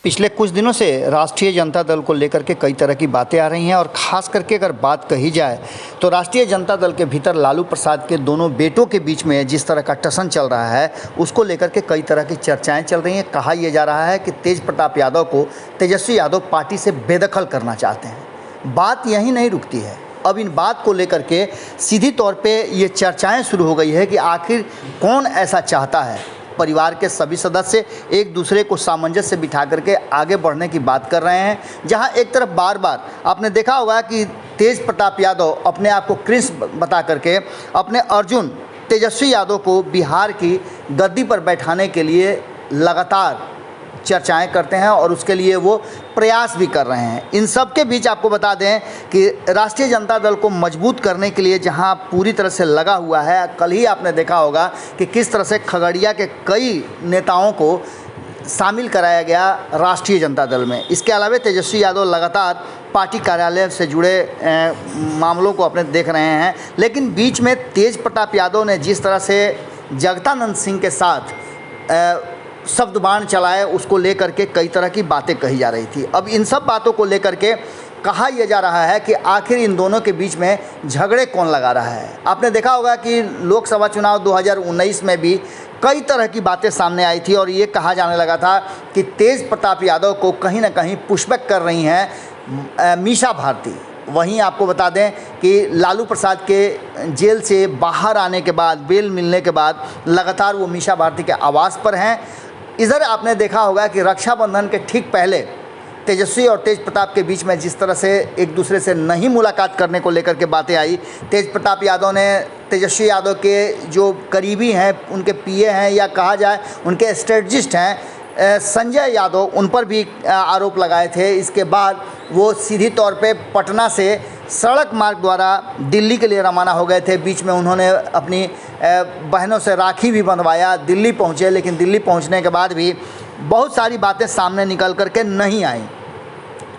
पिछले कुछ दिनों से राष्ट्रीय जनता दल को लेकर के कई तरह की बातें आ रही हैं और ख़ास करके अगर बात कही जाए तो राष्ट्रीय जनता दल के भीतर लालू प्रसाद के दोनों बेटों के बीच में जिस तरह का टसन चल रहा है उसको लेकर के कई तरह की चर्चाएं चल रही हैं। कहा यह जा रहा है कि तेज प्रताप यादव को तेजस्वी यादव पार्टी से बेदखल करना चाहते हैं। बात यहीं नहीं रुकती है, अब इन बात को लेकर के सीधी तौर पे ये चर्चाएं शुरू हो गई है कि आखिर कौन ऐसा चाहता है। परिवार के सभी सदस्य एक दूसरे को सामंजस्य से बिठा करके आगे बढ़ने की बात कर रहे हैं। जहां एक तरफ बार बार आपने देखा होगा कि तेज प्रताप यादव अपने आप को क्रिस बता करके अपने अर्जुन तेजस्वी यादव को बिहार की गद्दी पर बैठाने के लिए लगातार चर्चाएं करते हैं और उसके लिए वो प्रयास भी कर रहे हैं। इन सब के बीच आपको बता दें कि राष्ट्रीय जनता दल को मजबूत करने के लिए जहां पूरी तरह से लगा हुआ है, कल ही आपने देखा होगा कि किस तरह से खगड़िया के कई नेताओं को शामिल कराया गया राष्ट्रीय जनता दल में। इसके अलावा तेजस्वी यादव लगातार पार्टी कार्यालय से जुड़े मामलों को अपने देख रहे हैं, लेकिन बीच में तेज प्रताप यादव ने जिस तरह से जगदानंद सिंह के साथ शब्द बाण चलाए उसको लेकर के कई तरह की बातें कही जा रही थी। अब इन सब बातों को लेकर के कहा यह जा रहा है कि आखिर इन दोनों के बीच में झगड़े कौन लगा रहा है। आपने देखा होगा कि लोकसभा चुनाव 2019 में भी कई तरह की बातें सामने आई थी और ये कहा जाने लगा था कि तेज प्रताप यादव को कहीं ना कहीं पुशबैक कर रही हैं मीसा भारती। वहीं आपको बता दें कि लालू प्रसाद के जेल से बाहर आने के बाद, बेल मिलने के बाद लगातार वो मीसा भारती के आवास पर हैं। इधर आपने देखा होगा कि रक्षाबंधन के ठीक पहले तेजस्वी और तेज प्रताप के बीच में जिस तरह से एक दूसरे से नहीं मुलाकात करने को लेकर के बातें आई। तेज प्रताप यादव ने तेजस्वी यादव के जो करीबी हैं, उनके पीए हैं या कहा जाए उनके स्ट्रेटजिस्ट हैं संजय यादव, उन पर भी आरोप लगाए थे। इसके बाद वो सीधी तौर पे पटना से सड़क मार्ग द्वारा दिल्ली के लिए रवाना हो गए थे। बीच में उन्होंने अपनी बहनों से राखी भी बंधवाया, दिल्ली पहुँचे, लेकिन दिल्ली पहुँचने के बाद भी बहुत सारी बातें सामने निकल करके नहीं आईं।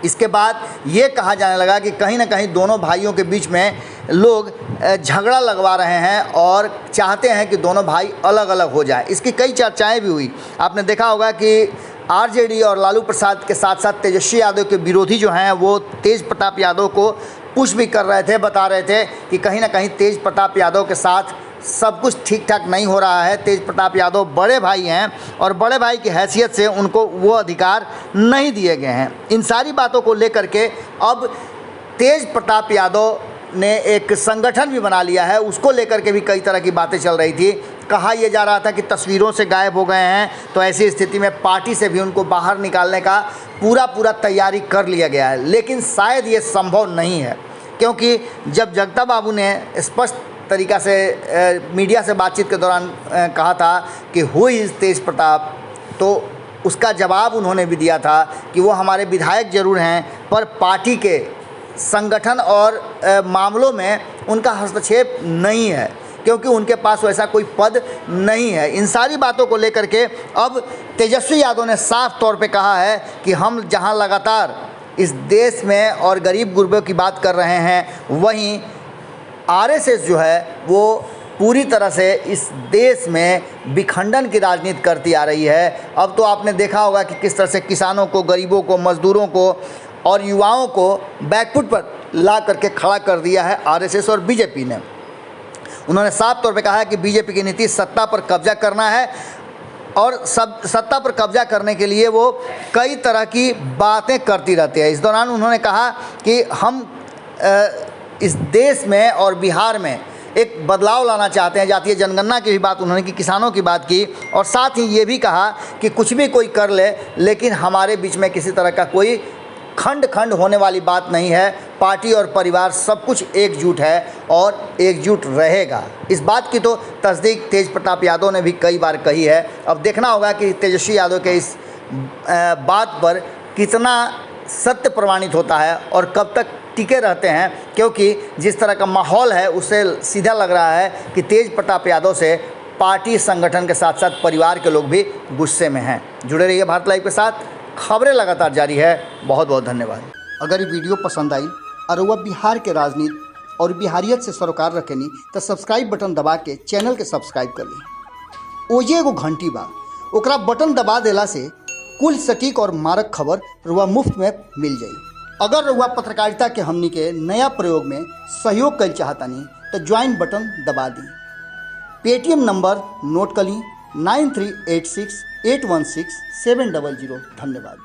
इसके बाद ये कहा जाने लगा कि कहीं ना कहीं दोनों भाइयों के बीच में लोग झगड़ा लगवा रहे हैं और चाहते हैं कि दोनों भाई अलग अलग हो जाए। इसकी कई चर्चाएं भी हुई। आपने देखा होगा कि आरजेडी और लालू प्रसाद के साथ साथ तेजस्वी यादव के विरोधी जो हैं वो तेज प्रताप यादव को पुश भी कर रहे थे, बता रहे थे कि कहीं ना कहीं तेज प्रताप यादव के साथ सब कुछ ठीक ठाक नहीं हो रहा है। तेज प्रताप यादव बड़े भाई हैं और बड़े भाई की हैसियत से उनको वो अधिकार नहीं दिए गए हैं। इन सारी बातों को लेकर के अब तेज प्रताप यादव ने एक संगठन भी बना लिया है, उसको लेकर के भी कई तरह की बातें चल रही थी। कहा यह जा रहा था कि तस्वीरों से गायब हो गए हैं, तो ऐसी स्थिति में पार्टी से भी उनको बाहर निकालने का पूरा तैयारी कर लिया गया है। लेकिन शायद ये संभव नहीं है, क्योंकि जब जगता बाबू ने स्पष्ट तरीक़ा से मीडिया से बातचीत के दौरान कहा था कि हु इज़ तेज प्रताप, तो उसका जवाब उन्होंने भी दिया था कि वो हमारे विधायक ज़रूर हैं पर पार्टी के संगठन और मामलों में उनका हस्तक्षेप नहीं है, क्योंकि उनके पास वैसा कोई पद नहीं है। इन सारी बातों को लेकर के अब तेजस्वी यादव ने साफ तौर पे कहा है कि हम जहां लगातार इस देश में और गरीब गुरबों की बात कर रहे हैं, वहीं आरएसएस जो है वो पूरी तरह से इस देश में विखंडन की राजनीति करती आ रही है। अब तो आपने देखा होगा कि किस तरह से किसानों को, गरीबों को, मजदूरों को और युवाओं को बैकफुट पर ला करके खड़ा कर दिया है आरएसएस और बीजेपी ने। उन्होंने साफ तौर पे कहा है कि बीजेपी की नीति सत्ता पर कब्जा करना है और सत्ता पर कब्जा करने के लिए वो कई तरह की बातें करती रहती है। इस दौरान उन्होंने कहा कि हम इस देश में और बिहार में एक बदलाव लाना चाहते हैं। जातीय जनगणना की भी बात उन्होंने की, किसानों की बात की और साथ ही ये भी कहा कि कुछ भी कोई कर ले, लेकिन हमारे बीच में किसी तरह का कोई खंड होने वाली बात नहीं है। पार्टी और परिवार सब कुछ एकजुट है और एकजुट रहेगा। इस बात की तो तस्दीक तेज प्रताप यादव ने भी कई बार कही है। अब देखना होगा कि तेजस्वी यादव के इस बात पर कितना सत्य प्रमाणित होता है और कब तक टिके रहते हैं, क्योंकि जिस तरह का माहौल है उससे सीधा लग रहा है कि तेज प्रताप यादव से पार्टी संगठन के साथ साथ परिवार के लोग भी गुस्से में हैं। जुड़े रहिए भारत लाइव के साथ, खबरें लगातार जारी है। बहुत बहुत धन्यवाद। अगर ये वीडियो पसंद आई और वह बिहार के राजनीति और बिहारियत से सरोकार रखेनी तो सब्सक्राइब बटन दबा के चैनल के सब्सक्राइब कर ली। ओजे एगो घंटी बा, ओकरा बटन दबा देला से कुल सटीक और मारक खबर रुआ मुफ्त में मिल जाई। अगर रुआ पत्रकारिता के हमनी के नया प्रयोग में सहयोग कर चाहतानी तो ज्वाइन बटन दबा दी। पेटीएम नंबर नोट कर ली 9386816700। धन्यवाद।